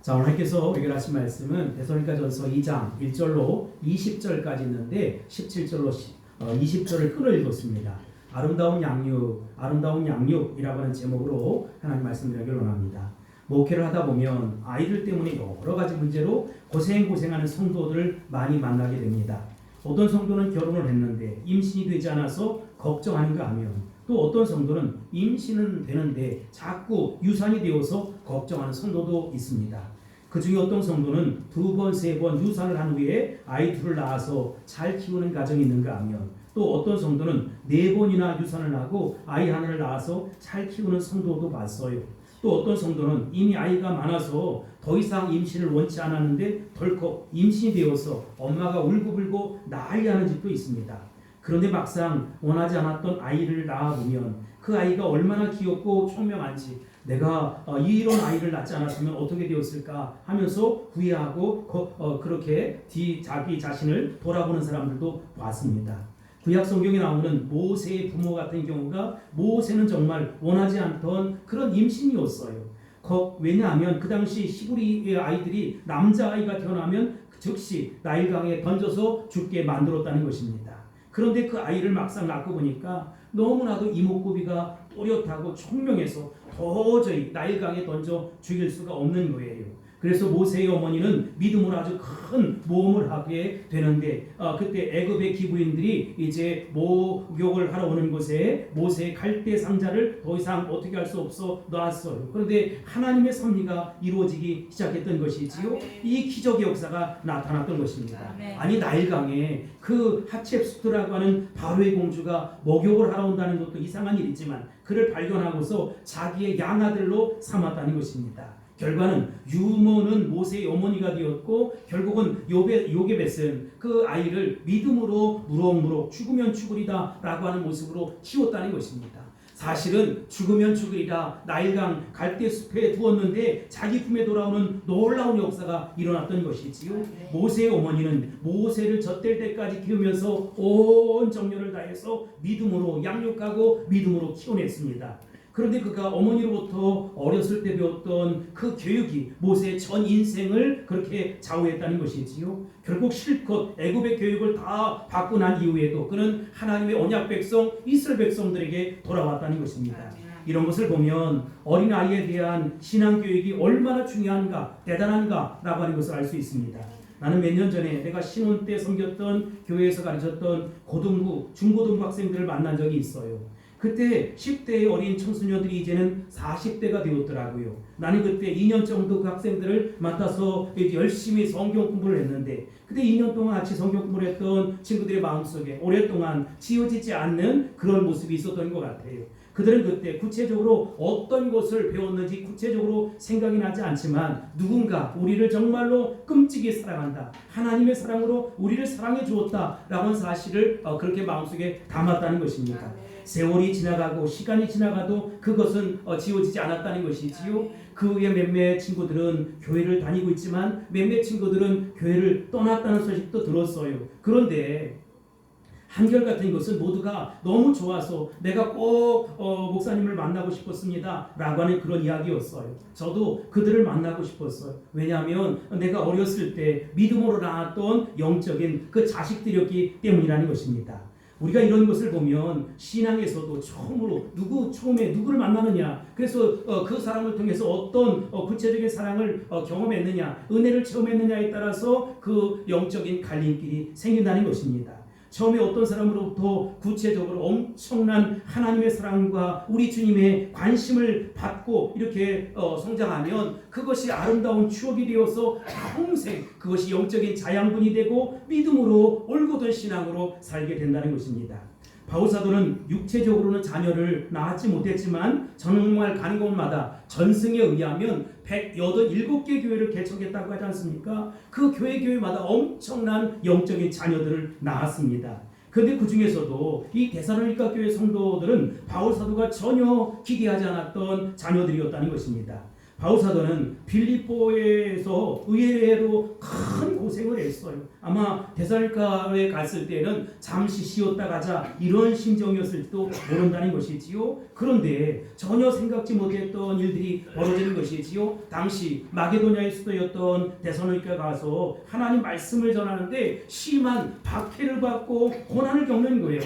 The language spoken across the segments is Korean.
자, 오늘 하께서 의결하신 말씀은 데살로니가전서 2장 1절로 20절까지 있는데 17절로 20절을 끌어 읽었습니다. 아름다운 양육이라고 하는 제목으로 하나님 말씀드리기를 원합니다. 목회를 하다 보면 아이들 때문에 여러 가지 문제로 고생하는 성도들을 많이 만나게 됩니다. 어떤 성도는 결혼을 했는데 임신이 되지 않아서 걱정하는가 하면 또 어떤 성도는 임신은 되는데 자꾸 유산이 되어서 걱정하는 성도도 있습니다. 그 중에 어떤 성도는 2번, 3번 유산을 한 후에 아이 둘을 낳아서 잘 키우는 가정이 있는가 하면 또 어떤 성도는 4번이나 유산을 하고 아이 하나를 낳아서 잘 키우는 성도도 봤어요. 또 어떤 성도는 이미 아이가 많아서 더 이상 임신을 원치 않았는데 덜컥 임신이 되어서 엄마가 울고불고 난리하는 집도 있습니다. 그런데 막상 원하지 않았던 아이를 낳아보면 그 아이가 얼마나 귀엽고 총명한지 내가 이런 아이를 낳지 않았으면 어떻게 되었을까 하면서 후회하고 그렇게 자기 자신을 돌아보는 사람들도 봤습니다. 구약 성경에 나오는 모세의 부모 같은 경우가 모세는 정말 원하지 않던 그런 임신이었어요. 왜냐하면 그 당시 히브리의 아이들이 남자아이가 태어나면 즉시 나일강에 던져서 죽게 만들었다는 것입니다. 그런데 그 아이를 막상 낳고 보니까 너무나도 이목구비가 또렷하고 총명해서 도저히 나일강에 던져 죽일 수가 없는 거예요. 그래서 모세의 어머니는 믿음으로 아주 큰 모험을 하게 되는데 그때 애굽의 기브인들이 이제 목욕을 하러 오는 곳에 모세의 갈대 상자를 더 이상 어떻게 할 수 없어 놨어요. 그런데 하나님의 섭리가 이루어지기 시작했던 것이지요. 아멘. 이 기적의 역사가 나타났던 것입니다. 아멘. 아니 나일강에 그 하첵스트라고 하는 바로의 공주가 목욕을 하러 온다는 것도 이상한 일이지만 그를 발견하고서 자기의 양아들로 삼았다는 것입니다. 결과는 유모는 모세의 어머니가 되었고 결국은 요게벳은 그 아이를 믿음으로 무럭무럭 죽으면 죽으리다 라고 하는 모습으로 키웠다는 것입니다. 사실은 죽으면 죽으리라 나일강 갈대숲에 두었는데 자기 품에 돌아오는 놀라운 역사가 일어났던 것이지요. 모세의 어머니는 모세를 젖될 때까지 키우면서 온 정열을 다해서 믿음으로 양육하고 믿음으로 키워냈습니다. 그런데 그가 어머니로부터 어렸을 때 배웠던 그 교육이 모세의 전 인생을 그렇게 좌우했다는 것이지요. 결국 실컷 애굽의 교육을 다 받고 난 이후에도 그는 하나님의 언약 백성 이스라엘 백성들에게 돌아왔다는 것입니다. 이런 것을 보면 어린아이에 대한 신앙교육이 얼마나 중요한가 대단한가 라고 하는 것을 알 수 있습니다. 나는 몇 년 전에 내가 신혼 때 섬겼던 교회에서 가르쳤던 고등부, 중고등부 학생들을 만난 적이 있어요. 그때 10대의 어린 청소년들이 이제는 40대가 되었더라고요. 나는 그때 2년 정도 그 학생들을 맡아서 열심히 성경 공부를 했는데 그때 2년 동안 같이 성경 공부를 했던 친구들의 마음속에 오랫동안 지워지지 않는 그런 모습이 있었던 것 같아요. 그들은 그때 구체적으로 어떤 것을 배웠는지 구체적으로 생각이 나지 않지만 누군가 우리를 정말로 끔찍이 사랑한다. 하나님의 사랑으로 우리를 사랑해 주었다. 라고 하는 사실을 그렇게 마음속에 담았다는 것입니다. 세월이 지나가고 시간이 지나가도 그것은 지워지지 않았다는 것이지요. 그 후에 몇몇 친구들은 교회를 다니고 있지만 몇몇 친구들은 교회를 떠났다는 소식도 들었어요. 그런데 한결같은 것은 모두가 너무 좋아서 내가 꼭 목사님을 만나고 싶었습니다 라고 하는 그런 이야기였어요. 저도 그들을 만나고 싶었어요. 왜냐하면 내가 어렸을 때 믿음으로 낳았던 영적인 그 자식들이었기 때문이라는 것입니다. 우리가 이런 것을 보면 신앙에서도 처음에 누구를 만나느냐, 그래서 그 사람을 통해서 어떤 구체적인 사랑을 경험했느냐, 은혜를 체험했느냐에 따라서 그 영적인 갈림길이 생긴다는 것입니다. 처음에 어떤 사람으로부터 구체적으로 엄청난 하나님의 사랑과 우리 주님의 관심을 받고 이렇게 성장하면 그것이 아름다운 추억이 되어서 평생 그것이 영적인 자양분이 되고 믿음으로 올곧은 신앙으로 살게 된다는 것입니다. 바울사도는 육체적으로는 자녀를 낳지 못했지만 정말 가는 곳마다 전승에 의하면 187개 교회를 개척했다고 하지 않습니까? 그 교회마다 엄청난 영적인 자녀들을 낳았습니다. 그런데 그 중에서도 이 데살로니가 교회 성도들은 바울사도가 전혀 기대하지 않았던 자녀들이었다는 것입니다. 바울 사도는 빌립보에서 의외로 큰 고생을 했어요. 아마 데살로니가에 갔을 때는 잠시 쉬었다 가자 이런 심정이었을지도 모른다는 것이지요. 그런데 전혀 생각지 못했던 일들이 벌어지는 것이지요. 당시 마게도냐의 수도였던 데살로니가 가서 하나님 말씀을 전하는데 심한 박해를 받고 고난을 겪는 거예요.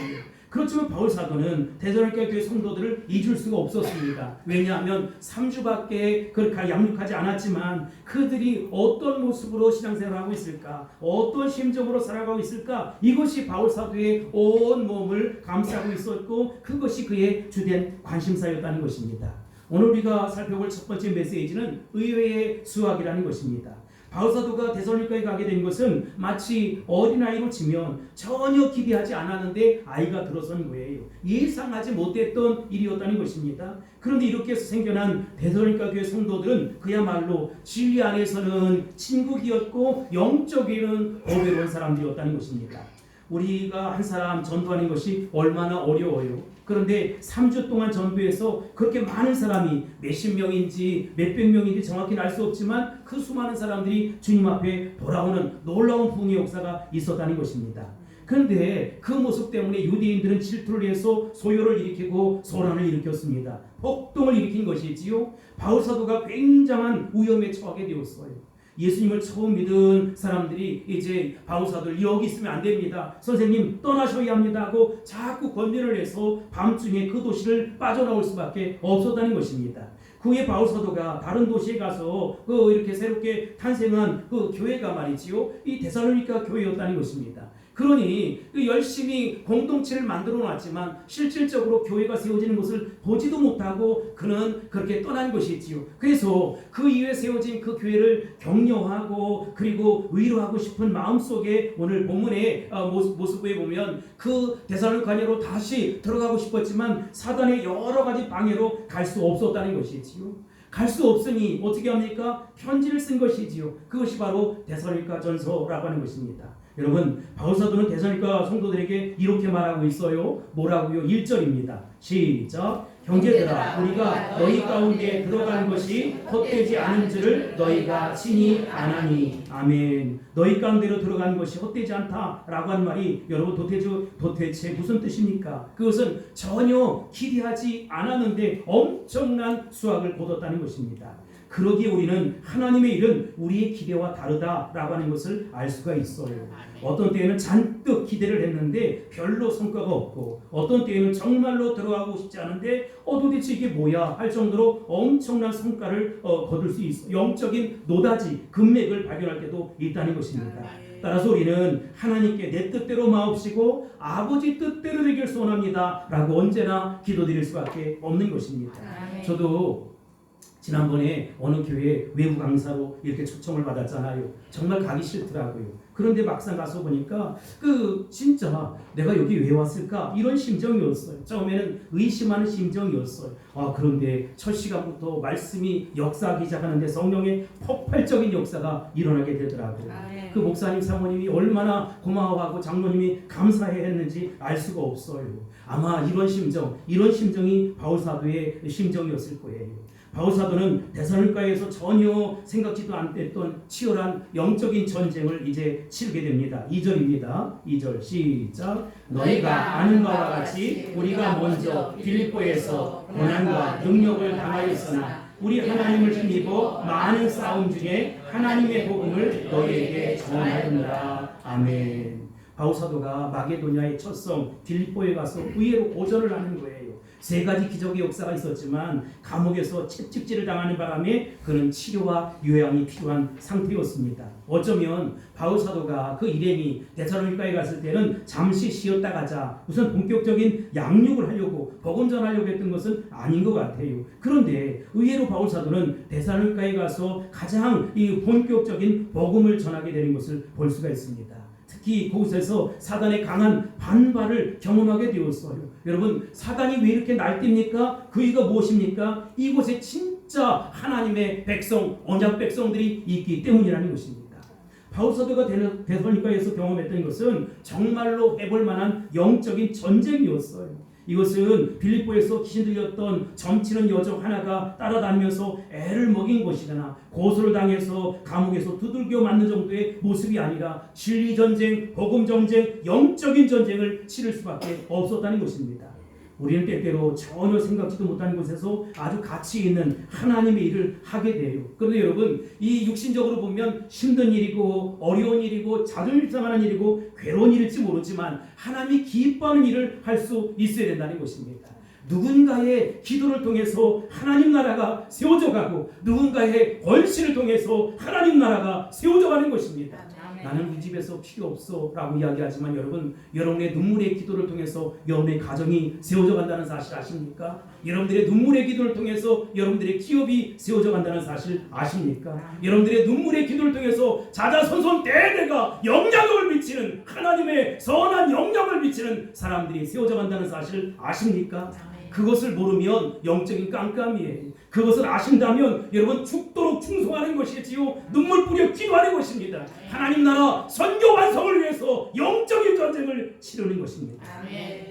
그렇지만 바울 사도는 데살로니가 교회 성도들을 잊을 수가 없었습니다. 왜냐하면 3주밖에 그렇게 양육하지 않았지만 그들이 어떤 모습으로 신앙생활을 하고 있을까, 어떤 심정으로 살아가고 있을까, 이것이 바울 사도의 온 몸을 감싸고 있었고 그것이 그의 주된 관심사였다는 것입니다. 오늘 우리가 살펴볼 첫 번째 메시지는 의외의 수학이라는 것입니다. 바울 사도가 데살로니가에 가게 된 것은 마치 어린아이로 치면 전혀 기대하지 않았는데 아이가 들어선 거예요. 예상하지 못했던 일이었다는 것입니다. 그런데 이렇게 해서 생겨난 데살로니가 교회 성도들은 그야말로 진리 안에서는 친구이었고 영적으로는 어려운 사람들이었다는 것입니다. 우리가 한 사람 전도하는 것이 얼마나 어려워요. 그런데 3주 동안 전도해서 그렇게 많은 사람이 몇십 명인지 몇백 명인지 정확히는 알 수 없지만 그 수많은 사람들이 주님 앞에 돌아오는 놀라운 부흥의 역사가 있었다는 것입니다. 그런데 그 모습 때문에 유대인들은 질투를 해서 소요를 일으키고 소란을 일으켰습니다. 폭동을 일으킨 것이지요. 바울 사도가 굉장한 위험에 처하게 되었어요. 예수님을 처음 믿은 사람들이 이제 바울 사도를 여기 있으면 안 됩니다. 선생님 떠나셔야 합니다 하고 자꾸 권면을 해서 밤중에 그 도시를 빠져나올 수밖에 없었다는 것입니다. 그 후에 바울 사도가 다른 도시에 가서 이렇게 새롭게 탄생한 그 교회가 말이지요. 이 데살로니가 교회였다는 것입니다. 그러니 열심히 공동체를 만들어 놨지만 실질적으로 교회가 세워지는 것을 보지도 못하고 그는 그렇게 떠난 것이지요. 그래서 그 이후에 세워진 그 교회를 격려하고 그리고 위로하고 싶은 마음속에 오늘 본문의 모습에 보면 그 데살로니가로 다시 들어가고 싶었지만 사단의 여러 가지 방해로 갈 수 없었다는 것이지요. 갈 수 없으니 어떻게 합니까? 편지를 쓴 것이지요. 그것이 바로 데살로니가 전서라고 하는 것입니다. 여러분, 바울 사도는 데살로니가 성도들에게 이렇게 말하고 있어요. 뭐라고요? 1절입니다. 시작. 형제들아, 우리가 너희 가운데 들어가는 것이 헛되지 않은 줄을 너희가 친히 아나니. 아멘. 너희 가운데로 들어가는 것이 헛되지 않다라고 한 말이 여러분 도대체 무슨 뜻입니까? 그것은 전혀 기대하지 않았는데 엄청난 수확을 거뒀다는 것입니다. 그러기에 우리는 하나님의 일은 우리의 기대와 다르다라고 하는 것을 알 수가 있어요. 어떤 때에는 잔뜩 기대를 했는데 별로 성과가 없고 어떤 때에는 정말로 들어가고 싶지 않은데 도대체 이게 뭐야 할 정도로 엄청난 성과를 거둘 수 있어. 영적인 노다지, 금맥을 발견할 때도 있다는 것입니다. 따라서 우리는 하나님께 내 뜻대로 마옵시고 아버지 뜻대로 되길 소원합니다 라고 언제나 기도드릴 수밖에 없는 것입니다. 저도 지난번에 어느 교회 외부 강사로 이렇게 초청을 받았잖아요. 정말 가기 싫더라고요. 그런데 막상 가서 보니까 진짜 내가 여기 왜 왔을까 이런 심정이었어요. 처음에는 의심하는 심정이었어요. 그런데 첫 시간부터 말씀이 역사하기 시작하는데 성령의 폭발적인 역사가 일어나게 되더라고요. 그 목사님 사모님이 얼마나 고마워하고 장로님이 감사해 했는지 알 수가 없어요. 아마 이런 심정이 바울 사도의 심정이었을 거예요. 바울 사도는 데살로니가에서 전혀 생각지도 않았던 치열한 영적인 전쟁을 이제 치르게 됩니다. 2절입니다. 2절 시작. 너희가 아는 바와 같이 우리가 먼저 빌립보에서 고난과 능력을 당하였으나 우리 하나님을 힘입어 많은 싸움 중에 하나님의 복음을 너희에게 전하였느라. 아멘. 바울 사도가 마게도냐의 첫 성 빌립보에 가서 의외로 고전을 하는 거예요. 3가지 기적의 역사가 있었지만 감옥에서 채찍질을 당하는 바람에 그는 치료와 요양이 필요한 상태였습니다. 어쩌면 바울 사도가 그 일행이 데살로니가에 갔을 때는 잠시 쉬었다 가자 우선 본격적인 양육을 하려고 복음 전하려고 했던 것은 아닌 것 같아요. 그런데 의외로 바울 사도는 데살로니가에 가서 가장 이 본격적인 복음을 전하게 되는 것을 볼 수가 있습니다. 특히 그곳에서 사단의 강한 반발을 경험하게 되었어요. 여러분, 사단이 왜 이렇게 날뛰니까? 그 이유가 무엇입니까? 이곳에 진짜 하나님의 백성, 언약 백성들이 있기 때문이라는 것입니다. 바울 사도가 데살로니가에서 경험했던 것은 정말로 해볼 만한 영적인 전쟁이었어요. 이것은 빌립보에서 귀신 들렸던 점치는 여종 하나가 따라다니면서 애를 먹인 것이거나 고소를 당해서 감옥에서 두들겨 맞는 정도의 모습이 아니라 진리 전쟁, 복음 전쟁, 영적인 전쟁을 치를 수밖에 없었다는 것입니다. 우리는 때때로 전혀 생각지도 못하는 곳에서 아주 가치 있는 하나님의 일을 하게 돼요. 그런데 여러분, 이 육신적으로 보면 힘든 일이고 어려운 일이고 자존심 상하는 일이고 괴로운 일일지 모르지만 하나님이 기뻐하는 일을 할 수 있어야 된다는 것입니다. 누군가의 기도를 통해서 하나님 나라가 세워져 가고 누군가의 헌신을 통해서 하나님 나라가 세워져 가는 것입니다. 나는 우리 집에서 필요 없어 라고 이야기하지만 여러분, 여러분의 눈물의 기도를 통해서 여러분의 가정이 세워져 간다는 사실 아십니까? 여러분들의 눈물의 기도를 통해서 여러분들의 기업이 세워져 간다는 사실 아십니까? 여러분들의 눈물의 기도를 통해서 자자손손 대대가 영향력을 미치는, 하나님의 선한 영향을 미치는 사람들이 세워져 간다는 사실 아십니까? 그것을 모르면 영적인 깜깜이에요. 그것을 아신다면 여러분 죽도록 충성하는 것이지요, 눈물 뿌려 기도하는 것입니다. 하나님 나라 선교 완성을 위해서 영적인 전쟁을 치르는 것입니다.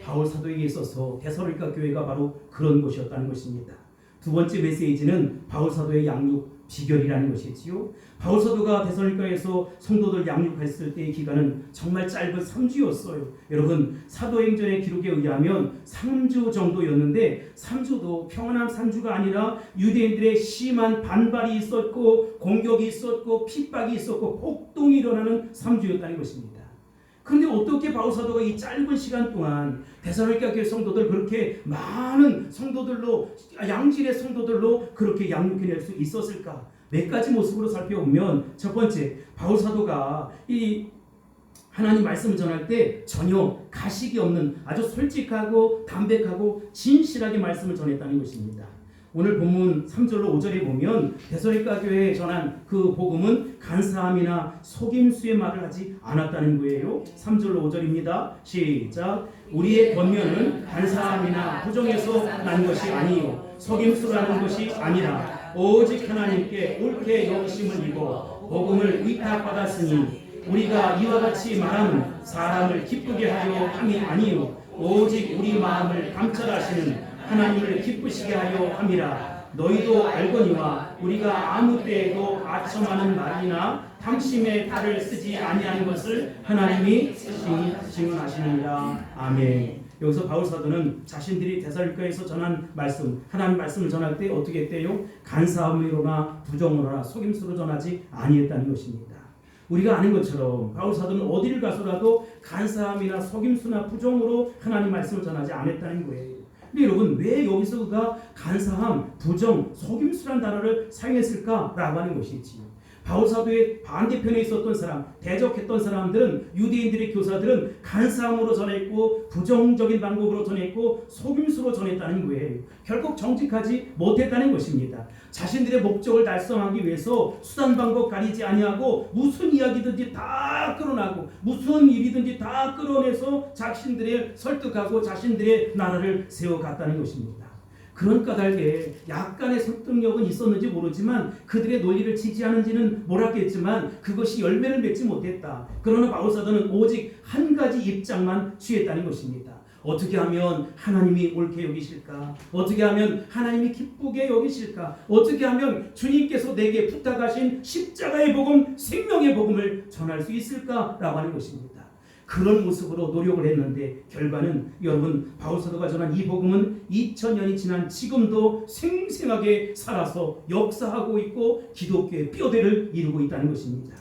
바울 사도에게 있어서 데살로니가 교회가 바로 그런 곳이었다는 것입니다. 두 번째 메시지는 바울 사도의 양육 비결이라는 것이지요. 바울 사도가 데살로니가에서 성도들 양육했을 때의 기간은 정말 짧은 3주였어요. 여러분, 사도행전의 기록에 의하면 3주 정도였는데 3주도 평안한 3주가 아니라 유대인들의 심한 반발이 있었고 공격이 있었고 핍박이 있었고 폭동이 일어나는 3주였다는 것입니다. 그런데 어떻게 바울 사도가 이 짧은 시간 동안 데살로니가 교회 성도들 그렇게 많은 성도들로, 양질의 성도들로 그렇게 양육해낼 수 있었을까? 몇 가지 모습으로 살펴보면, 첫 번째, 바울 사도가 이 하나님 말씀을 전할 때 전혀 가식이 없는 아주 솔직하고 담백하고 진실하게 말씀을 전했다는 것입니다. 오늘 본문 3절로 5절에 보면 데살로니가 교회에 전한 그 복음은 간사함이나 속임수의 말을 하지 않았다는 거예요. 3절로 5절입니다. 시작. 우리의 권면은 간사함이나 부정에서 난 것이 아니요 속임수라는 것이 아니라 오직 하나님께 옳게 여기심을 입어 복음을 위탁받았으니 우리가 이와 같이 말하는 사람을 기쁘게 하려 함이 아니요 오직 우리 마음을 감찰하시는 하나님을 기쁘시게 하려 함이라. 너희도 알거니와 우리가 아무 때에도 아첨하는 말이나 탐심의 탈을 쓰지 아니하는 것을 하나님이 증언하시느니라. 아멘. 여기서 바울 사도는 자신들이 데살로니가에서 전한 말씀, 하나님 말씀을 전할 때 어떻게 했대요? 간사함으로나 부정으로나 속임수로 전하지 아니했다는 것입니다. 우리가 아는 것처럼 바울 사도는 어디를 가서라도 간사함이나 속임수나 부정으로 하나님 말씀을 전하지 않았다는 거예요. 근데 여러분, 왜 여기서 그가 간사함, 부정, 속임수란 단어를 사용했을까라고 하는 것이지요. 바울 사도의 반대편에 있었던 사람, 대적했던 사람들은, 유대인들의 교사들은 간사함으로 전했고 부정적인 방법으로 전했고 속임수로 전했다는 거예요. 결국 정직하지 못했다는 것입니다. 자신들의 목적을 달성하기 위해서 수단 방법 가리지 아니하고 무슨 이야기든지 다 끌어나고 무슨 일이든지 다 끌어내서 자신들의 설득하고 자신들의 나라를 세워갔다는 것입니다. 그런 까닭에 약간의 설득력은 있었는지 모르지만 그들의 논리를 지지하는지는 몰랐겠지만 그것이 열매를 맺지 못했다. 그러나 바울 사도는 오직 한 가지 입장만 취했다는 것입니다. 어떻게 하면 하나님이 옳게 여기실까? 어떻게 하면 하나님이 기쁘게 여기실까? 어떻게 하면 주님께서 내게 부탁하신 십자가의 복음, 생명의 복음을 전할 수 있을까라고 하는 것입니다. 그런 모습으로 노력을 했는데 결과는 여러분, 바울 사도가 전한 이 복음은 2000년이 지난 지금도 생생하게 살아서 역사하고 있고 기독교의 뼈대를 이루고 있다는 것입니다.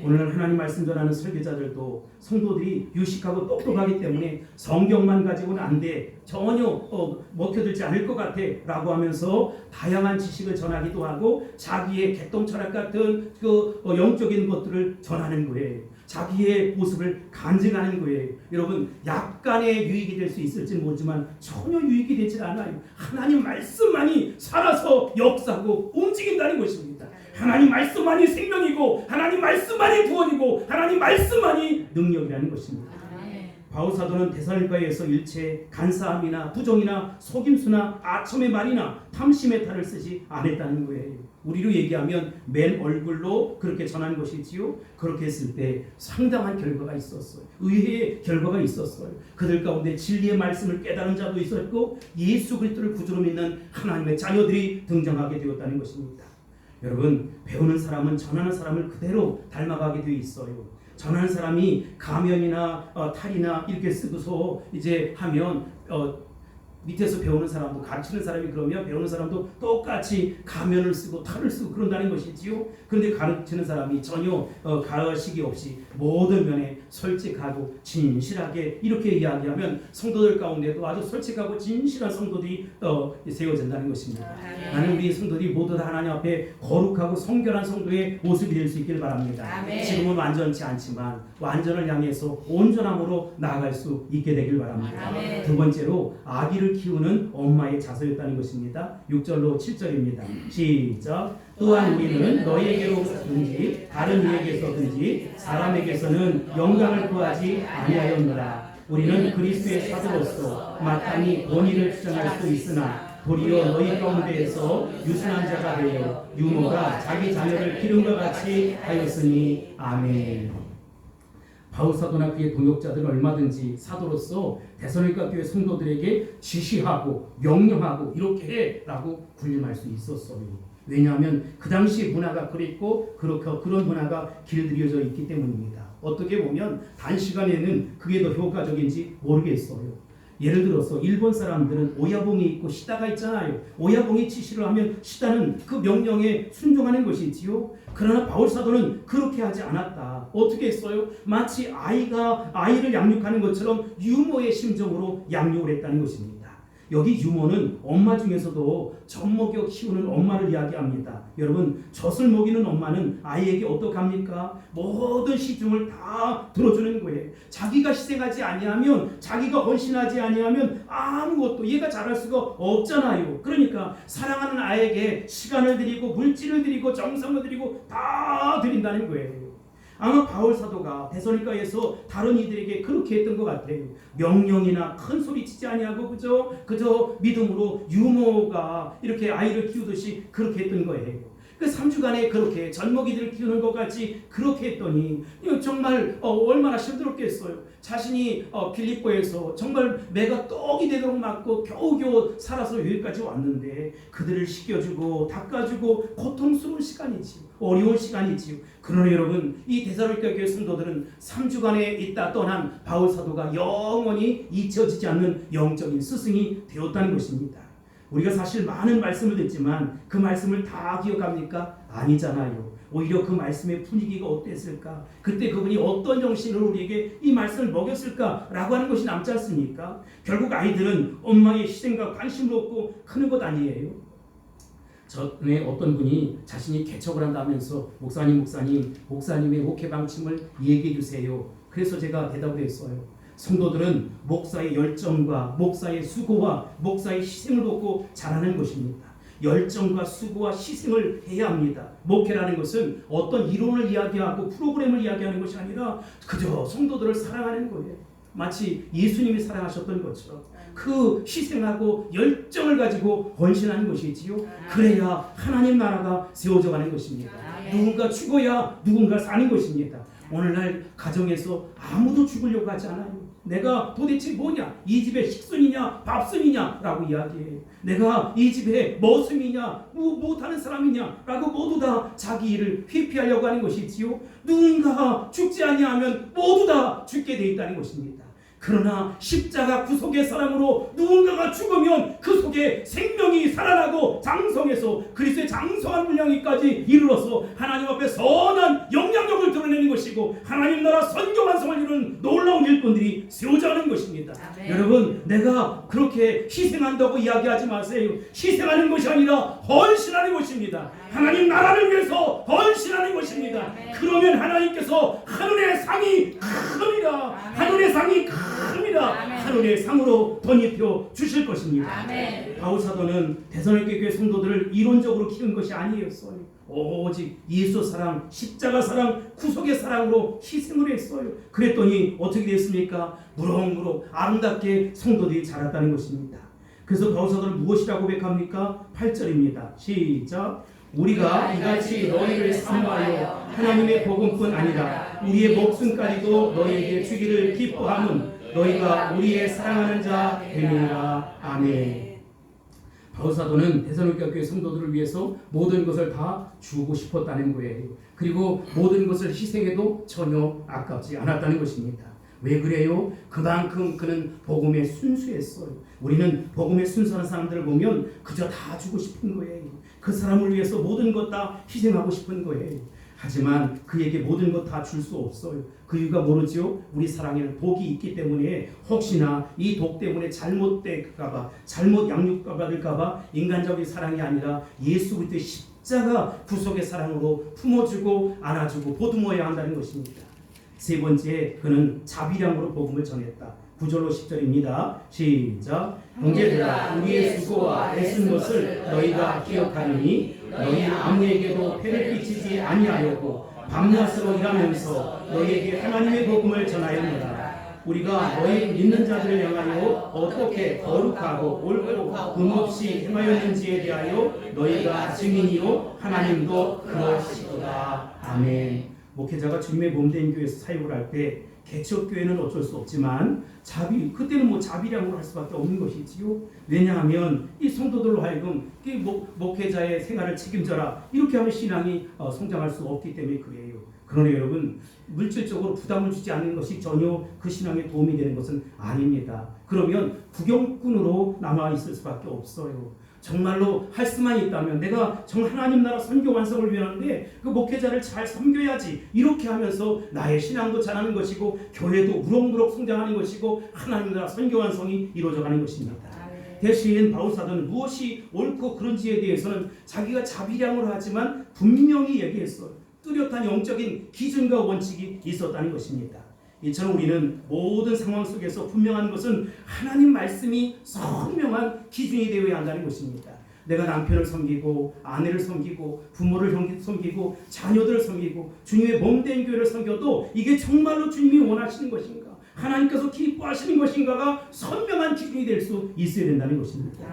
오늘 하나님 말씀 전하는 설교자들도 성도들이 유식하고 똑똑하기 때문에 성경만 가지고는 안 돼, 전혀 먹혀들지 않을 것 같아 라고 하면서 다양한 지식을 전하기도 하고 자기의 개똥 철학 같은 그 영적인 것들을 전하는 거예요. 자기의 모습을 간증하는 거예요. 여러분, 약간의 유익이 될 수 있을지 모르지만 전혀 유익이 되질 않아요. 하나님 말씀만이 살아서 역사하고 움직인다는 것입니다. 하나님 말씀만이 생명이고 하나님 말씀만이 구원이고 하나님 말씀만이 능력이라는 것입니다. 바울사도는 데살로니가에서 일체 간사함이나 부정이나 속임수나 아첨의 말이나 탐심의 탈을 쓰지 않았다는 거예요. 우리로 얘기하면 맨 얼굴로 그렇게 전한 것이지요. 그렇게 했을 때 상당한 결과가 있었어요. 의외의 결과가 있었어요. 그들 가운데 진리의 말씀을 깨달은 자도 있었고 예수 그리스도를 구주로 믿는 하나님의 자녀들이 등장하게 되었다는 것입니다. 여러분, 배우는 사람은 전하는 사람을 그대로 닮아가게 되어 있어요. 전하는 사람이 가면이나 탈이나 이렇게 쓰고서 이제 하면 밑에서 배우는 사람도, 가르치는 사람이 그러면 배우는 사람도 똑같이 가면을 쓰고 탈을 쓰고 그런다는 것이지요. 그런데 가르치는 사람이 전혀 가식이 없이 모든 면에 솔직하고 진실하게 이렇게 이야기하면 성도들 가운데도 아주 솔직하고 진실한 성도들이 세워진다는 것입니다. 나는 우리 성도들이 모두 다 하나님 앞에 거룩하고 성결한 성도의 모습이 될 수 있기를 바랍니다. 아멘. 지금은 완전치 않지만 완전을 향해서 온전함으로 나아갈 수 있게 되길 바랍니다. 아멘. 두 번째로 아기를 키우는 엄마의 자세였다는 것입니다. 6절로 7절입니다. 시작. 또한 우리는 너희에게로든지 다른 이에게서든지 사람에게서는 영광을 구하지 아니하였노라. 우리는 그리스도의 사도로서 마땅히 본의를 주장할 수 있으나 도리어 너희 가운데에서 유순한 자가 되어 유모가 자기 자녀를 기름과 같이 하였으니 아멘. 바울사도나 그의 동역자들은 얼마든지 사도로서 데살로니가 교회 성도들에게 지시하고 명령하고 이렇게 해라고 군림할 수 있었어요. 왜냐하면 그 당시 문화가 그랬고 그런 문화가 길들여져 있기 때문입니다. 어떻게 보면 단시간에는 그게 더 효과적인지 모르겠어요. 예를 들어서 일본 사람들은 오야봉이 있고 시다가 있잖아요. 오야봉이 지시를 하면 시다는 그 명령에 순종하는 것이지요. 그러나 바울사도는 그렇게 하지 않았다. 어떻게 했어요? 마치 아이를 양육하는 것처럼 유모의 심정으로 양육을 했다는 것입니다. 여기 유모는 엄마 중에서도 젖 먹여 키우는 엄마를 이야기합니다. 여러분, 젖을 먹이는 엄마는 아이에게 어떡합니까? 모든 시중을 다 들어주는 거예요. 자기가 희생하지 아니하면, 자기가 헌신하지 아니하면 아무것도 얘가 잘할 수가 없잖아요. 그러니까 사랑하는 아이에게 시간을 드리고 물질을 드리고 정성을 드리고 다 드린다는 거예요. 아마 바울 사도가 데살로니가에서 다른 이들에게 그렇게 했던 것 같아요. 명령이나 큰 소리 치지 아니하고 그저 믿음으로 유모가 이렇게 아이를 키우듯이 그렇게 했던 거예요. 그 3주간에 그렇게 젖먹이들을 키우는 것 같이 그렇게 했더니 정말 얼마나 힘들었겠어요. 자신이 빌립보에서 정말 매가 떡이 되도록 맞고 겨우겨우 살아서 여기까지 왔는데 그들을 씻겨주고 닦아주고 고통스러운 시간이지요. 어려운 시간이지요. 그러나 여러분, 이 데살로니가 교회 성도들은 3주간에 있다 떠난 바울 사도가 영원히 잊혀지지 않는 영적인 스승이 되었다는 것입니다. 우리가 사실 많은 말씀을 듣지만 그 말씀을 다 기억합니까? 아니잖아요. 오히려 그 말씀의 분위기가 어땠을까? 그때 그분이 어떤 정신으로 우리에게 이 말씀을 먹였을까? 라고 하는 것이 남지 않습니까? 결국 아이들은 엄마의 희생과 관심을 얻고 크는 것 아니에요. 전에 어떤 분이 자신이 개척을 한다면서 목사님의 목회 방침을 얘기해 주세요. 그래서 제가 대답을 했어요. 성도들은 목사의 열정과 목사의 수고와 목사의 희생을 돕고 자라는 것입니다. 열정과 수고와 희생을 해야 합니다. 목회라는 것은 어떤 이론을 이야기하고 프로그램을 이야기하는 것이 아니라 그저 성도들을 사랑하는 거예요. 마치 예수님이 사랑하셨던 것처럼 그 희생하고 열정을 가지고 헌신하는 것이지요. 그래야 하나님 나라가 세워져 가는 것입니다. 누군가 죽어야 누군가 사는 것입니다. 오늘날 가정에서 아무도 죽으려고 하지 않아요. 내가 도대체 뭐냐? 이 집의 식순이냐 밥순이냐? 라고 이야기해요. 내가 이 집의 머슴이냐 못하는 사람이냐? 라고 모두 다 자기 일을 회피하려고 하는 것이지요. 누군가 죽지 아니하면 모두 다 죽게 되어 있다는 것입니다. 그러나 십자가 구속의 사랑으로 누군가가 죽으면 그 속에 생명이 살아나고 장성해서 그리스도의 장성한 분량이까지 이르러서 하나님 앞에 선한 영향력을 드러내는 것이고 하나님 나라 선교 완성을 이루는 놀라운 일꾼들이 세워져 가는 것입니다. 아멘. 여러분, 내가 그렇게 희생한다고 이야기하지 마세요. 희생하는 것이 아니라 헌신하는 것입니다. 아멘. 하나님 나라를 위해서 헌신하는 것입니다. 아멘. 그러면 하나님께서 하늘의 상이 큽니다. 하늘의 상이 큽니다. 하늘의 상으로 덧입혀 주실 것입니다. 아멘. 바울 사도는 데살로니가 교회 성도들을 이론적으로 키운 것이 아니었어요. 오직 예수 사랑, 십자가 사랑, 구속의 사랑으로 희생을 했어요. 그랬더니 어떻게 됐습니까? 무럭무럭 아름답게 성도들이 자랐다는 것입니다. 그래서 바울사도는 무엇이라고 고백합니까? 8절입니다. 시작. 우리가 이같이 너희를 사모하여 하나님의 복음뿐 아니라 우리의 목숨까지도 너희에게 주기를 기뻐함은 너희가 우리의 사랑하는 자 됨이라. 아멘. 바울사도는 데살로니가 교회 성도들을 위해서 모든 것을 다 주고 싶었다는 거예요. 그리고 모든 것을 희생해도 전혀 아깝지 않았다는 것입니다. 왜 그래요? 그만큼 그는 복음에 순수했어요. 우리는 복음에 순수한 사람들을 보면 그저 다 주고 싶은 거예요. 그 사람을 위해서 모든 것 다 희생하고 싶은 거예요. 하지만 그에게 모든 것 다 줄 수 없어요. 그 이유가 모르죠? 우리 사랑에는 독이 있기 때문에 혹시나 이 독 때문에 잘못될까봐, 잘못 양육받을까봐 인간적인 사랑이 아니라 예수 그리스도의 십자가 구속의 사랑으로 품어주고 안아주고 보듬어야 한다는 것입니다. 세 번째, 그는 자비량으로 복음을 전했다. 9절로 10절입니다. 시작. 형제들아, 우리의 수고와 애쓴 것을 너희가 기억하느니 너희 아무에게도 폐를 끼치지 아니하려고 밤낮으로 일하면서 너희에게 하나님의 복음을 전하였노라. 우리가 너희 믿는 자들을 향하여 어떻게 거룩하고 옳고 금없이 행하였는지에 대하여 너희가 증인이요 하나님도 그러시도다. 아멘. 목회자가 주님의 몸된 교회에서 사역을 할 때 개척교회는 어쩔 수 없지만 그때는 자비량으로 할 수밖에 없는 것이지요. 왜냐하면 이 성도들로 하여금 목회자의 생활을 책임져라 이렇게 하면 신앙이 성장할 수 없기 때문에 그래요. 그러나 여러분, 물질적으로 부담을 주지 않는 것이 전혀 그 신앙에 도움이 되는 것은 아닙니다. 그러면 구경꾼으로 남아 있을 수밖에 없어요. 정말로 할 수만 있다면 내가 정말 하나님 나라 선교 완성을 위하는데 그 목회자를 잘 섬겨야지 이렇게 하면서 나의 신앙도 자라는 것이고 교회도 무럭무럭 성장하는 것이고 하나님 나라 선교 완성이 이루어져가는 것입니다. 대신 바울사도는 무엇이 옳고 그른지에 대해서는 자기가 자비량으로 하지만 분명히 얘기했어요. 뚜렷한 영적인 기준과 원칙이 있었다는 것입니다. 이처럼 우리는 모든 상황 속에서 분명한 것은 하나님 말씀이 선명한 기준이 되어야 한다는 것입니다. 내가 남편을 섬기고 아내를 섬기고 부모를 섬기고 자녀들을 섬기고 주님의 몸된 교회를 섬겨도 이게 정말로 주님이 원하시는 것인가, 하나님께서 기뻐하시는 것인가가 선명한 기준이 될 수 있어야 된다는 것입니다.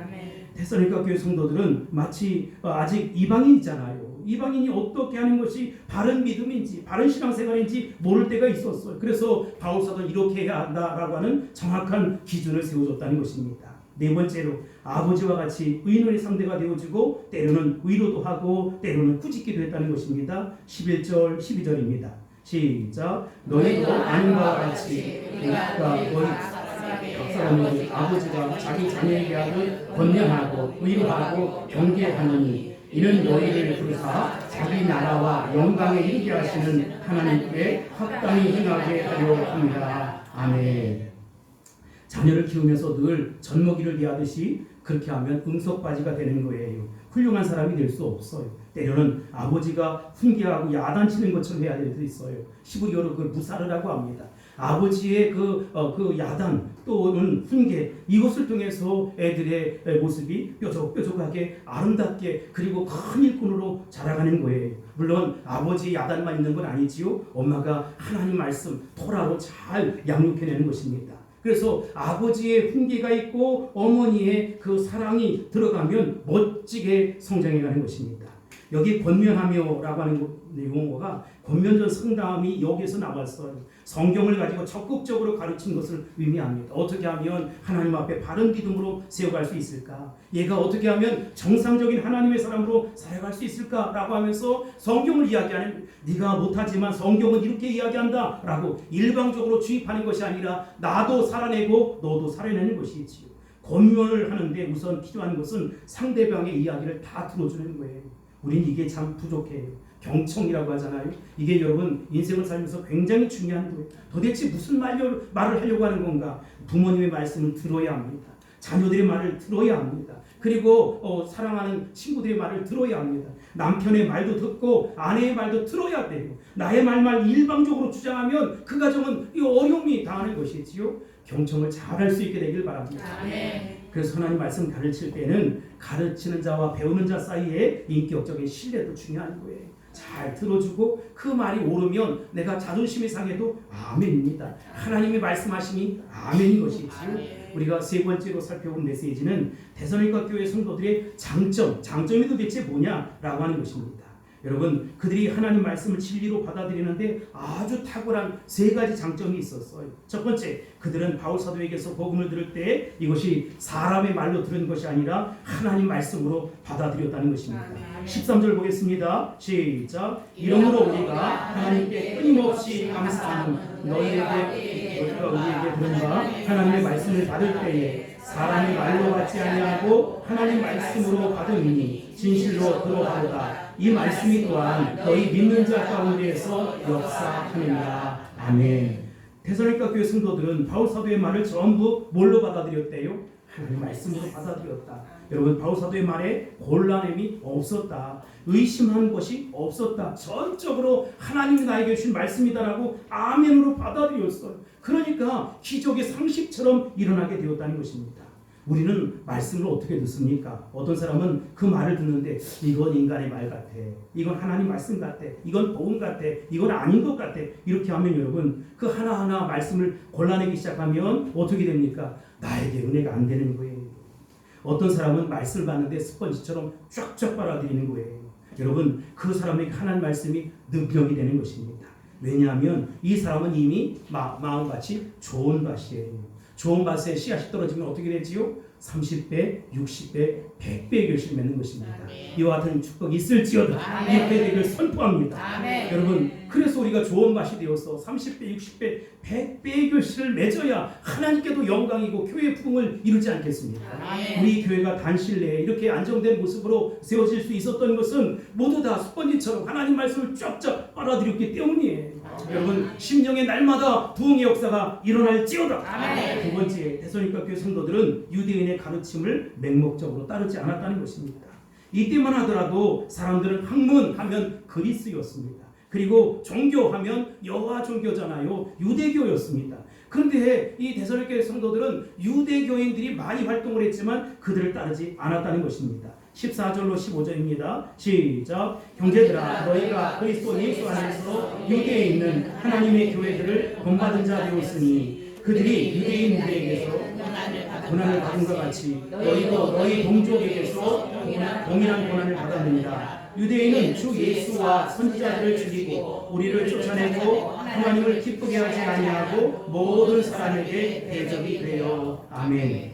데살로니가 교회 성도들은 마치 아직 이방인이잖아요. 이방인이 어떻게 하는 것이 바른 믿음인지 바른 신앙생활인지 모를 때가 있었어요. 그래서 바울사도는 이렇게 해야 한다라고 하는 정확한 기준을 세워줬다는 것입니다. 네 번째로, 아버지와 같이 의논의 상대가 되어주고 때로는 위로도 하고 때로는 꾸짖기도 했다는 것입니다. 11절 12절입니다. 시작. 너희도 아는 바와 같이 우리가 너희 사람에게 아버지가 자기 자녀에게 하듯 권면하고 위로하고 경계하느니 이는 너희를 부르사 자기 나라와 영광에 이르게 하시는 하나님께 합당히 행하게 하려 합니다. 아멘. 자녀를 키우면서 늘 젖먹이를 대하듯이 그렇게 하면 응석바지가 되는 거예요. 훌륭한 사람이 될 수 없어요. 때로는 아버지가 훈계하고 야단치는 것처럼 해야 될 수 있어요. 시부리어로 그걸 무사르라고 합니다. 아버지의 그 야단 또는 훈계, 이것을 통해서 애들의 모습이 뾰족뾰족하게 아름답게 그리고 큰 일꾼으로 자라가는 거예요. 물론 아버지의 야단만 있는 건 아니지요. 엄마가 하나님 말씀 토라로 잘 양육해내는 것입니다. 그래서 아버지의 훈계가 있고 어머니의 그 사랑이 들어가면 멋지게 성장해가는 것입니다. 여기 권면하며라고 하는 용어가 권면전 상담이 여기에서 나왔어요. 성경을 가지고 적극적으로 가르치는 것을 의미합니다. 어떻게 하면 하나님 앞에 바른 믿음으로 세워갈 수 있을까? 얘가 어떻게 하면 정상적인 하나님의 사람으로 살아갈 수 있을까라고 하면서 성경을 이야기하는, 네가 못하지만 성경은 이렇게 이야기한다라고 일방적으로 주입하는 것이 아니라 나도 살아내고 너도 살아내는 것이지요. 권면을 하는데 우선 필요한 것은 상대방의 이야기를 다 들어주는 거예요. 우린 이게 참 부족해요. 경청이라고 하잖아요. 이게 여러분 인생을 살면서 굉장히 중요한 거예요. 도대체 무슨 말을 하려고 하는 건가? 부모님의 말씀을 들어야 합니다. 자녀들의 말을 들어야 합니다. 그리고 사랑하는 친구들의 말을 들어야 합니다. 남편의 말도 듣고 아내의 말도 들어야 돼요. 나의 말만 일방적으로 주장하면 그 가정은 어려움이 당하는 것이지요. 경청을 잘할 수 있게 되길 바랍니다. 아멘. 그래서 하나님 말씀 가르칠 때는 가르치는 자와 배우는 자 사이에 인격적인 신뢰도 중요한 거예요. 잘 들어주고 그 말이 옳으면 내가 자존심이 상해도 아멘입니다. 하나님이 말씀하시니 아멘인 것이지요. 우리가 세 번째로 살펴본 메시지는 데살로니가 교회 성도들의 장점이 도대체 뭐냐라고 하는 것입니다. 여러분, 그들이 하나님 말씀을 진리로 받아들이는데 아주 탁월한 세 가지 장점이 있었어요. 첫 번째, 그들은 바울 사도에게서 복음을 들을 때 이것이 사람의 말로 들은 것이 아니라 하나님 말씀으로 받아들였다는 것입니다. 13절 보겠습니다. 시작. 이러므로 우리가 하나님께 끊임없이 감사하는 너희가 우리에게 들은 바 하나님의 말씀을 받을 때에 사람의 말로 받지 아니하고 하나님 말씀으로 받으니 진실로 들어가로다. 이 말씀이 또한 너희 믿는 자 가운데에서 역사하느니라. 아멘. 데살로니가 교회 성도들은 바울 사도의 말을 전부 뭘로 받아들였대요? 하나님 말씀으로 받아들였다. 여러분, 바울 사도의 말에 곤란함이 없었다. 의심한 것이 없었다. 전적으로 하나님이 나에게 주신 말씀이다라고 아멘으로 받아들였어요. 그러니까 기적의 상식처럼 일어나게 되었다는 것입니다. 우리는 말씀을 어떻게 듣습니까? 어떤 사람은 그 말을 듣는데 이건 인간의 말 같아, 이건 하나님 말씀 같아, 이건 복음 같아, 이건 아닌 것 같아. 이렇게 하면 여러분, 그 하나하나 말씀을 골라내기 시작하면 어떻게 됩니까? 나에게 은혜가 안 되는 거예요. 어떤 사람은 말씀을 받는데 스펀지처럼 쫙쫙 빨아들이는 거예요. 여러분, 그 사람에게 하나님 말씀이 능력이 되는 것입니다. 왜냐하면 이 사람은 이미 마음같이 좋은 밭이에요. 좋은 밭에 씨앗이 떨어지면 어떻게 되지요? 30배, 60배, 100배의 결실을 맺는 것입니다. 이와 같은 축복이 있을지어다. 이렇게 되기를 선포합니다. 여러분, 그래서 우리가 좋은 밭이 되어서 30배, 60배, 100배의 결실을 맺어야 하나님께도 영광이고 교회의 부흥을 이루지 않겠습니까? 우리 교회가 단실 내에 이렇게 안정된 모습으로 세워질 수 있었던 것은 모두 다 스펀지처럼 하나님 말씀을 쫙쫙 빨아들였기 때문이에요. 여러분, 심령의 날마다 부흥의 역사가 일어날지어다. 두 번째, 데살로니가 교회 성도들은 유대인의 가르침을 맹목적으로 따르지 않았다는 것입니다. 이때만 하더라도 사람들은 학문하면 그리스였습니다. 그리고 종교하면 여호와 종교잖아요. 유대교였습니다. 그런데 이 데살로니가 교회 성도들은 유대교인들이 많이 활동을 했지만 그들을 따르지 않았다는 것입니다. 14절로 15절입니다. 시작. 형제들아, 너희가 그리스도 예수 안에서 유대에 있는 하나님의 교회들을 본받은 자 되었으니 그들이 유대인들에게서 고난을 받은 것 같이 너희도 너희 동족에게서 동일한 고난을 받았느니라. 유대인은 주 예수와 선지자들을 죽이고 우리를 쫓아내고 하나님을 기쁘게 하지 아니하고 모든 사람에게 대적이 되어. 아멘.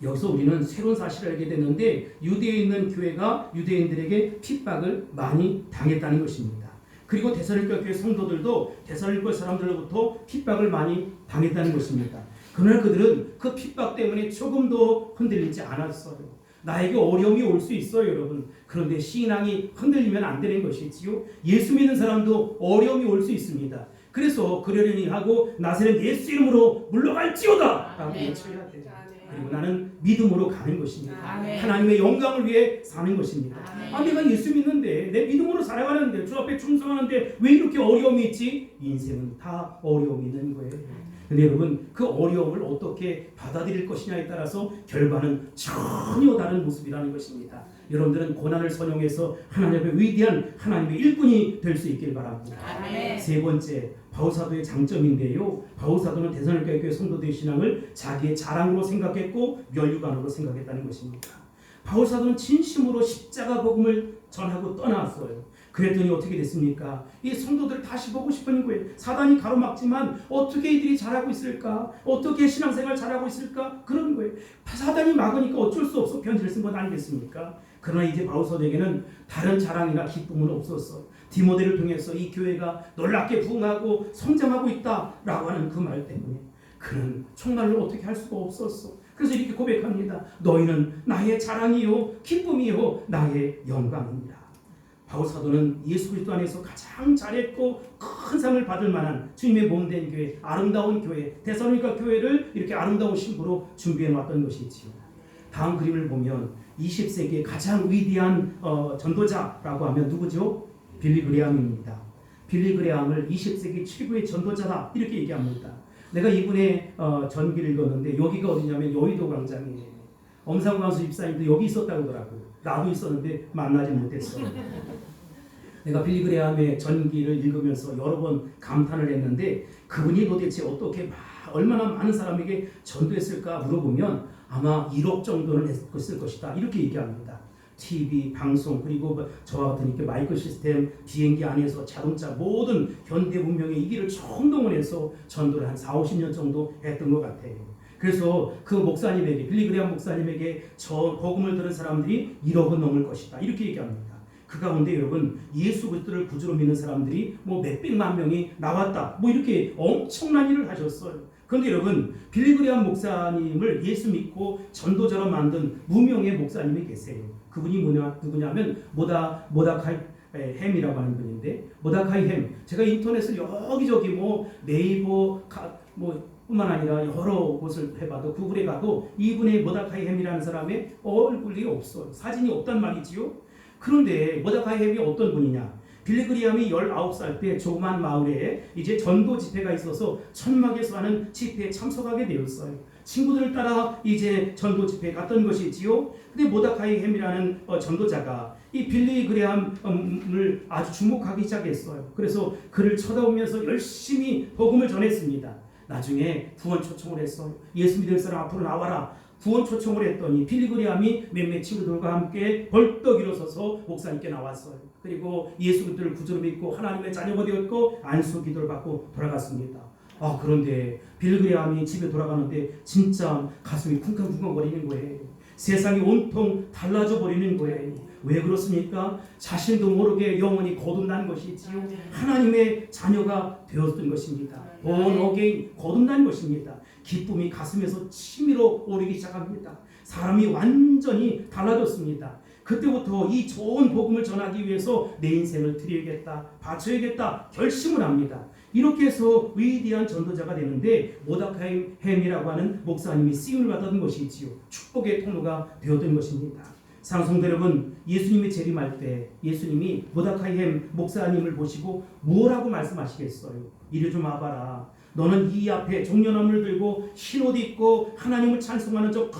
여기서 우리는 새로운 사실을 알게 됐는데 유대에 있는 교회가 유대인들에게 핍박을 많이 당했다는 것입니다. 그리고 데살로니가 교회 성도들도 데살로니가 사람들로부터 핍박을 많이 당했다는 것입니다. 그러나 그들은 그 핍박 때문에 조금도 흔들리지 않았어요. 나에게 어려움이 올 수 있어요, 여러분. 그런데 신앙이 흔들리면 안 되는 것이지요. 예수 믿는 사람도 어려움이 올 수 있습니다. 그래서 그러려니 하고 나사렛 예수 이름으로 물러갈지어다 라고 외쳐야 돼요. 그리고 나는 믿음으로 가는 것입니다. 하나님의 영광을 위해 사는 것입니다. 내가 예수 믿는데 내 믿음으로 살아가는데 주 앞에 충성하는데 왜 이렇게 어려움이 있지? 인생은 다 어려움이 있는 거예요. 근데 여러분, 그 어려움을 어떻게 받아들일 것이냐에 따라서 결과는 전혀 다른 모습이라는 것입니다. 여러분들은 고난을 선용해서 하나님 앞에 위대한 하나님의 일꾼이 될 수 있길 바랍니다. 세 번째, 바울 사도의 장점인데요. 바울 사도는 데살로니가 교회 성도들의 신앙을 자기의 자랑으로 생각했고 면류관으로 생각했다는 것입니다. 바울 사도는 진심으로 십자가 복음을 전하고 떠났어요. 그랬더니 어떻게 됐습니까? 이 성도들 다시 보고 싶은 거예요. 사단이 가로막지만 어떻게 이들이 잘하고 있을까? 어떻게 신앙생활 잘하고 있을까? 그런 거예요. 사단이 막으니까 어쩔 수 없어 편지를 쓴 건 아니겠습니까? 그러나 이제 바울 사도에게는 다른 자랑이나 기쁨은 없었어요. 디모데를 통해서 이 교회가 놀랍게 부흥하고 성장하고 있다라고 하는 그 말 때문에 그는 정말로 어떻게 할 수가 없었어. 그래서 이렇게 고백합니다. 너희는 나의 자랑이요 기쁨이요 나의 영광입니다. 바울 사도는 예수 그리스도 안에서 가장 잘했고 큰 상을 받을 만한 주님의 몸된 교회, 아름다운 교회, 데살로니가 교회를 이렇게 아름다운 신부로 준비해 놨던 것이지요. 다음 그림을 보면 20세기의 가장 위대한 전도자라고 하면 누구죠? 빌리 그레함입니다. 빌리 그레함을 20세기 최고의 전도자다 이렇게 얘기합니다. 내가 이분의 전기를 읽었는데 여기가 어디냐면 여의도 광장이에요. 엄상광수 집사님도 여기 있었다고 하더라고요. 나도 있었는데 만나지 못했어요. 내가 빌리그레함의 전기를 읽으면서 여러 번 감탄을 했는데 그분이 도대체 어떻게 얼마나 많은 사람에게 전도했을까 물어보면 아마 1억 정도는 했을 것이다 이렇게 얘기합니다. TV, 방송 그리고 저와 같은 이렇게 마이크 시스템, 비행기 안에서 자동차 모든 현대 문명의 이 길을 총동원해서 전도를 한 4, 50년 정도 했던 것 같아요. 그래서 그 목사님에게 빌리그레함 목사님에게 저 복음을 들은 사람들이 1억은 넘을 것이다 이렇게 얘기합니다. 그 가운데 여러분 예수 그리스도를 구주로 믿는 사람들이 뭐 몇백만 명이 나왔다 뭐 이렇게 엄청난 일을 하셨어요. 그런데 여러분 빌리그레함 목사님을 예수 믿고 전도자로 만든 무명의 목사님이 계세요. 그분이 누구냐면 모다카이 햄이라고 하는 분인데 모다카이 햄 제가 인터넷을 여기저기 뭐 네이버 뿐만 아니라 여러 곳을 해봐도 구글에 가도 이분의 모다카이 햄이라는 사람의 얼굴이 없어요. 사진이 없단 말이지요. 그런데 모다카이 햄이 어떤 분이냐? 빌리그레함이 19살 때 조그만 마을에 이제 전도 집회가 있어서 천막에서 하는 집회에 참석하게 되었어요. 친구들을 따라 이제 전도 집회에 갔던 것이지요. 근데 모다카이 햄이라는 전도자가 이 빌리그레함을 아주 주목하기 시작했어요. 그래서 그를 쳐다보면서 열심히 복음을 전했습니다. 나중에 구원 초청을 했어요. 예수 믿을 사람 앞으로 나와라. 구원 초청을 했더니 빌리그레함이 몇몇 친구들과 함께 벌떡 일어서서 목사님께 나왔어요. 그리고 예수 그리스도를 구주로 믿고 하나님의 자녀가 되었고 안수 기도를 받고 돌아갔습니다. 그런데 빌리그레함이 집에 돌아가는데 진짜 가슴이 쿵쾅쿵쾅거리는 거예요. 세상이 온통 달라져 버리는 거예요. 왜 그렇습니까? 자신도 모르게 영원히 거듭난 것이지요. 하나님의 자녀가 되었던 것입니다. born again, 거듭난 것입니다. 기쁨이 가슴에서 치밀어 오르기 시작합니다. 사람이 완전히 달라졌습니다. 그때부터 이 좋은 복음을 전하기 위해서 내 인생을 드려야겠다, 바쳐야겠다 결심을 합니다. 이렇게 해서 위대한 전도자가 되는데 모다카이 햄이라고 하는 목사님이 쓰임을 받았던 것이지요. 축복의 통로가 되었던 것입니다. 사랑하는 성도 여러분, 예수님이 재림할 때 예수님이 모다카이 햄 목사님을 보시고 뭐라고 말씀하시겠어요? 이리 좀 와봐라. 너는 이 앞에 종려나무를 들고 흰옷 입고 하나님을 찬송하는 저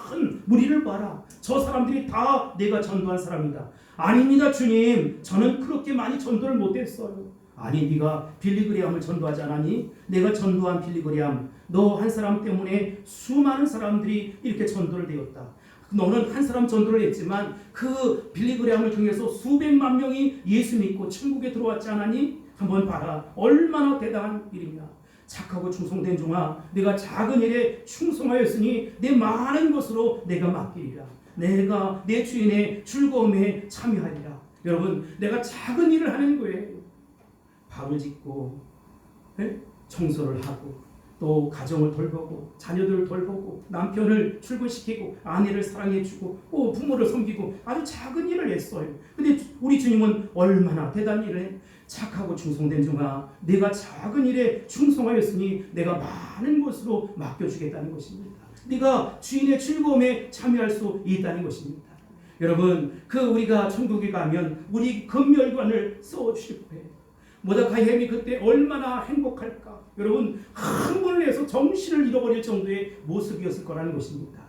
큰 무리를 봐라. 저 사람들이 다 내가 전도한 사람이다. 아닙니다 주님. 저는 그렇게 많이 전도를 못했어요. 아니 네가 빌리그레함을 전도하지 않았니? 내가 전도한 빌리그레함 너 한 사람 때문에 수많은 사람들이 이렇게 전도를 되었다. 너는 한 사람 전도를 했지만 그 빌리그레함을 통해서 수백만 명이 예수 믿고 천국에 들어왔지 않았니? 한번 봐라. 얼마나 대단한 일이냐. 착하고 충성된 종아 내가 작은 일에 충성하였으니 내 많은 것으로 내가 맡기리라. 내가 내 주인의 즐거움에 참여하리라. 여러분 내가 작은 일을 하는 거예요. 밥을 짓고 청소를 하고 또 가정을 돌보고 자녀들을 돌보고 남편을 출근시키고 아내를 사랑해주고 부모를 섬기고 아주 작은 일을 했어요. 근데 우리 주님은 얼마나 대단한 일을 해? 착하고 충성된 종아 내가 작은 일에 충성하였으니 내가 많은 것으로 맡겨주겠다는 것입니다. 네가 주인의 즐거움에 참여할 수 있다는 것입니다. 여러분 우리가 천국에 가면 우리 금멸관을 써주실 거예요. 모다카이 햄이 그때 얼마나 행복할까. 여러분 흥분을 해서 정신을 잃어버릴 정도의 모습이었을 거라는 것입니다.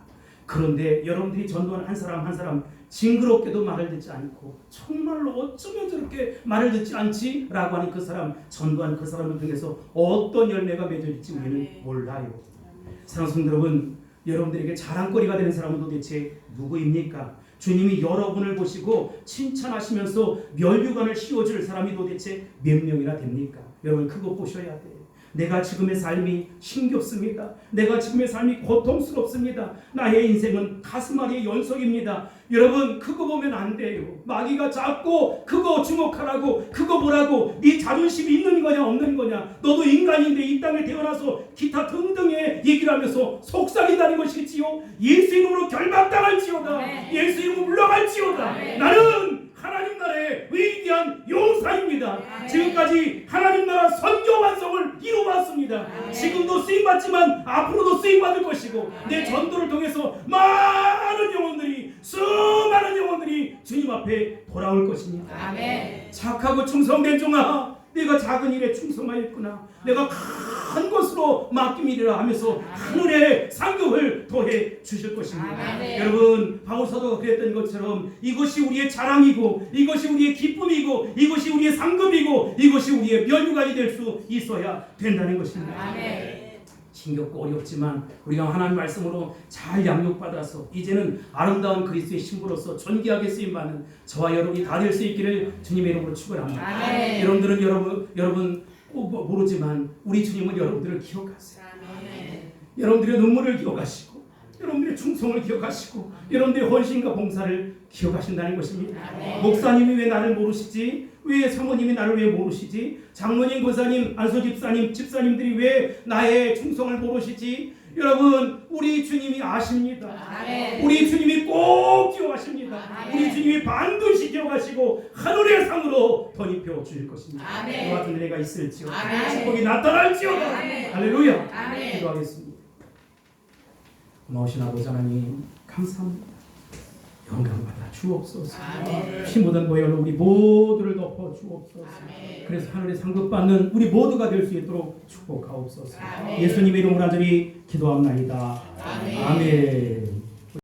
그런데 여러분들이 전도하는 한 사람 한 사람 징그럽게도 말을 듣지 않고 정말로 어쩌면 저렇게 말을 듣지 않지? 라고 하는 그 사람 전도한 그 사람을 통해서 어떤 열매가 맺어질지 우리는 몰라요. 사랑하는 성도 여러분 여러분들에게 자랑거리가 되는 사람은 도대체 누구입니까? 주님이 여러분을 보시고 칭찬하시면서 멸류관을 씌워줄 사람이 도대체 몇 명이나 됩니까? 여러분 그거 보셔야 돼요. 내가 지금의 삶이 힘겹습니다. 내가 지금의 삶이 고통스럽습니다. 나의 인생은 가슴앓이의 연속입니다. 여러분 그거 보면 안 돼요. 마귀가 자꾸 그거 주목하라고 그거 보라고 네 자존심이 있는 거냐 없는 거냐 너도 인간인데 이 땅에 태어나서 기타 등등의 얘기를 하면서 속삭인다는 것이지요. 예수 이름으로 결박당할지어다. 예수 이름으로 물러갈지어다. 나는 하나님 나라의 위대한 용사입니다. 지금까지 하나님 나라 선교 완성을 이루어왔습니다. 지금도 쓰임받지만 앞으로도 쓰임받을 것이고 내 전도를 통해서 많은 영혼들이 수많은 영혼들이 주님 앞에 돌아올 것입니다. 아멘. 착하고 충성된 종아 내가 작은 일에 충성하였구나. 내가 큰 것으로 맡김이라 하면서 하늘의 상급을 더해 주실 것입니다. 아멘. 여러분 바울 사도가 그랬던 것처럼 이것이 우리의 자랑이고 이것이 우리의 기쁨이고 이것이 우리의 상급이고 이것이 우리의 면류관이 될 수 있어야 된다는 것입니다. 아멘. 힘겹고 어렵지만 우리가 하나님 말씀으로 잘 양육받아서 이제는 아름다운 그리스도의 신부로서 존귀하게 쓰임받는 저와 여러분이 다 될 수 있기를 주님의 이름으로 축원합니다. 아멘. 여러분들은 여러분 꼭 모르지만 우리 주님은 여러분들을 기억하세요. 아멘. 여러분들의 눈물을 기억하시고 여러분들의 충성을 기억하시고 여러분들의 헌신과 봉사를 기억하신다는 것입니다. 아멘. 목사님이 왜 나를 모르시지? 왜 사모님이 나를 왜 모르시지? 장로님, 권사님, 안수집사님, 집사님들이 왜 나의 충성을 모르시지? 여러분 우리 주님이 아십니다. 아멘. 우리 주님이 꼭 기억하십니다. 아멘. 우리 주님이 반드시 기억하시고 하늘의 상으로 덧입혀 주실 것입니다. 아멘. 그 같은 은혜가 있을지어다. 아멘. 축복이 나타날지어다. 아멘. 할렐루야. 아멘. 기도하겠습니다. 고마우신 아버지 하나님 감사합니다. 영광 받아 주옵소서. 아멘. 피 묻은 보혈로 우리 모두를 덮어 주옵소서. 아멘. 그래서 하늘의 상급 받는 우리 모두가 될 수 있도록 축복하옵소서. 아멘. 예수님의 이름으로 간절히 기도합나이다. 아멘. 아멘.